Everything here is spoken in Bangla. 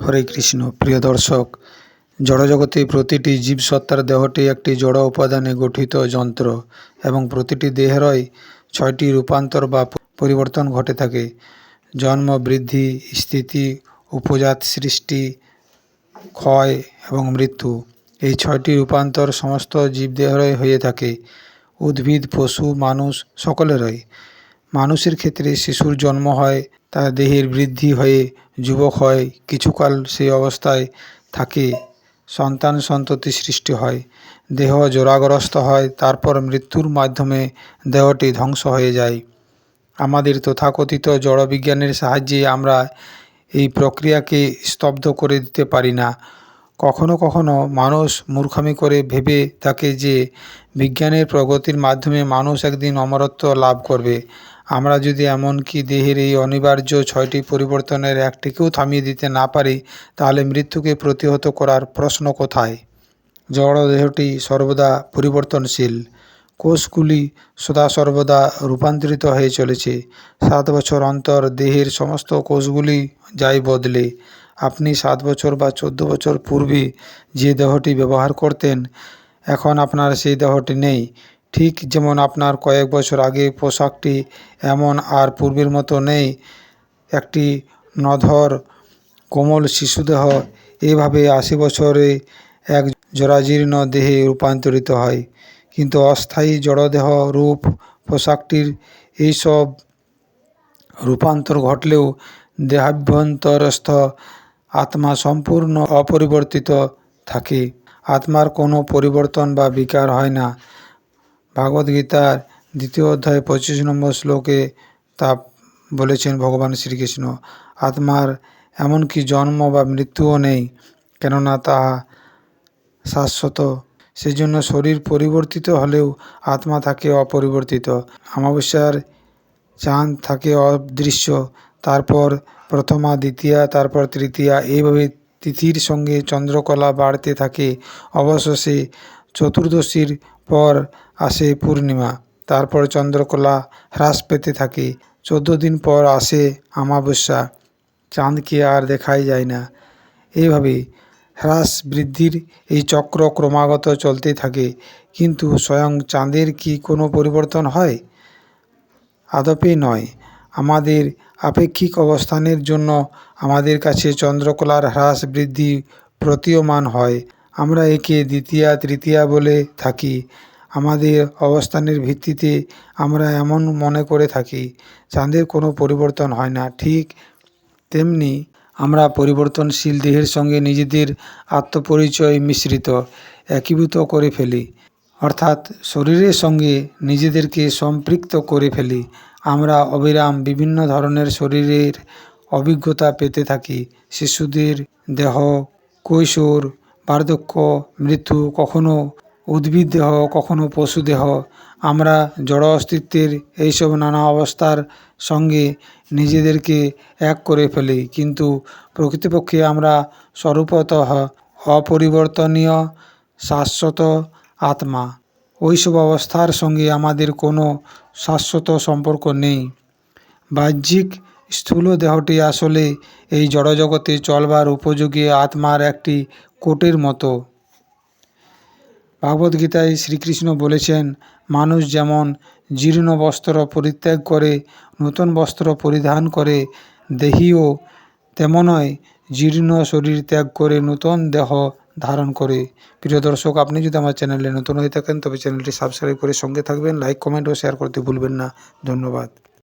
হরে কৃষ্ণ। প্রিয় দর্শক, জড়জগতে প্রতিটি জীবসত্তার দেহটি একটি জড় উপাদানে গঠিত যন্ত্র এবং প্রতিটি দেহেরই 6টি রূপান্তর বা পরিবর্তন ঘটে থাকে। জন্ম, বৃদ্ধি, স্থিতি, উপজাত, সৃষ্টি, ক্ষয় এবং মৃত্যু। এই 6টি রূপান্তর সমস্ত জীবদেহেরই হয়ে থাকে, উদ্ভিদ, পশু, মানুষ সকলেরই। মানুষের ক্ষেত্রে শিশুর জন্ম হয়, তার দেহের বৃদ্ধি হয়ে যুবক হয়, কিছুকাল সেই অবস্থায় থাকে, সন্তান সন্ততি সৃষ্টি হয়, দেহ জরাগ্রস্ত হয়, তারপর মৃত্যুর মাধ্যমে দেহটি ধ্বংস হয়ে যায়। আমাদের তথাকথিত জড়বিজ্ঞানের সাহায্যে আমরা এই প্রক্রিয়াকে স্তব্ধ করে দিতে পারি না। কখনো কখনো মানুষ মূর্খামি করে ভেবে থাকে যে বিজ্ঞানের প্রগতির মাধ্যমে মানুষ একদিন অমরত্ব লাভ করবে। আমরা যদি এমনকি দেহের এই অনিবার্য 6টি পরিবর্তনের একটিকেও থামিয়ে দিতে না পারি, তাহলে মৃত্যুকে প্রতিহত করার প্রশ্ন কোথায়? জড় দেহটি সর্বদা পরিবর্তনশীল। কোষগুলি সদা সর্বদা রূপান্তরিত হয়ে চলেছে। 7 বছর অন্তর দেহের সমস্ত কোষগুলি যায় বদলে। আপনি 7 বছর বা 14 বছর পূর্বে যে দেহটি ব্যবহার করতেন, এখন আপনার সেই দেহটি নেই। ঠিক যেমন আপনার কয়েক বছর আগে পোশাকটি এমন আর পূর্বের মতো নেই, একটি নধর কোমল শিশুদেহ এভাবে 80 বছরে এক জরাজীর্ণ দেহে রূপান্তরিত হয়। কিন্তু অস্থায়ী জড়দেহ রূপ পোশাকটির এইসব রূপান্তর ঘটলেও দেহাভ্যন্তরস্থ আত্মা সম্পূর্ণ অপরিবর্তিত থাকে। আত্মার কোনো পরিবর্তন বা বিকার হয় না। ভাগবদ্গীতার 2য় অধ্যায় 25 নম্বর শ্লোকে তা বলেছেন ভগবান শ্রীকৃষ্ণ। আত্মার এমনকি জন্ম বা মৃত্যুও নেই, কেননা তাহা শাশ্বত। সেজন্য শরীর পরিবর্তিত হলেও আত্মা থাকে অপরিবর্তিত। অমাবস্যার চাঁদ থাকে অদৃশ্য, তারপর প্রথমা, দ্বিতীয়া, তারপর তৃতীয়া, এইভাবে তিথির সঙ্গে চন্দ্রকলা বাড়তে থাকে। অবশেষে চতুর্দশীর পর আসে পূর্ণিমা, তারপর চন্দ্রকলা হ্রাস পেতে থাকে। 14 দিন পর আসে অমাবস্যা, চাঁদকে আর দেখাই যায় না। এইভাবে হ্রাস বৃদ্ধির এই চক্র ক্রমাগত চলতে থাকে। কিন্তু স্বয়ং চাঁদের কি কোনো পরিবর্তন হয়? আদপে নয়। আমাদের আপেক্ষিক অবস্থানের জন্য আমাদের কাছে চন্দ্রকলার হ্রাস বৃদ্ধি প্রতীয়মান হয়। আমরা একে দ্বিতীয়া, তৃতীয়া বলে থাকি। আমাদের অবস্থানের ভিত্তিতে আমরা এমন মনে করে থাকি। চাঁদের কোনো পরিবর্তন হয় না। ঠিক তেমনি আমরা পরিবর্তনশীল দেহের সঙ্গে নিজেদের আত্মপরিচয় মিশ্রিত, একীভূত করে ফেলি, অর্থাৎ শরীরের সঙ্গে নিজেদেরকে সম্পৃক্ত করে ফেলি। আমরা অবিরাম বিভিন্ন ধরনের শরীরের অভিজ্ঞতা পেতে থাকি। শিশুদের দেহ, কৈশোর, বার্ধক্য, মৃত্যু, কখনো উদ্ভিদ দেহ, কখনো পশু দেহ। আমরা জড় অস্তিত্বের এইসব নানা অবস্থার সঙ্গে নিজেদেরকে এক করে ফেলি, কিন্তু প্রকৃতপক্ষে আমরা স্বরূপতঃ অপরিবর্তনীয় শাশ্বত আত্মা। ওইসব অবস্থার সঙ্গে আমাদের কোনো শাশ্বত সম্পর্ক নেই। বাহ্যিক স্থূল দেহটি আসলে এই জড়জগতে চলবার উপযোগী আত্মার একটি কোটের মতো। ভাগবদ্গীতায় শ্রীকৃষ্ণ বলেছেন, মানুষ যেমন জীর্ণ বস্ত্র পরিত্যাগ করে নূতন বস্ত্র পরিধান করে, দেহীও তেমনই জীর্ণ শরীর ত্যাগ করে নূতন দেহ ধারণ করে। প্রিয় দর্শক, আপনি যদি আমার চ্যানেলে নতুন হয়ে থাকেন তবে চ্যানেলটি সাবস্ক্রাইব করে সঙ্গে থাকবেন। লাইক, কমেন্ট ও শেয়ার করতে ভুলবেন না। ধন্যবাদ।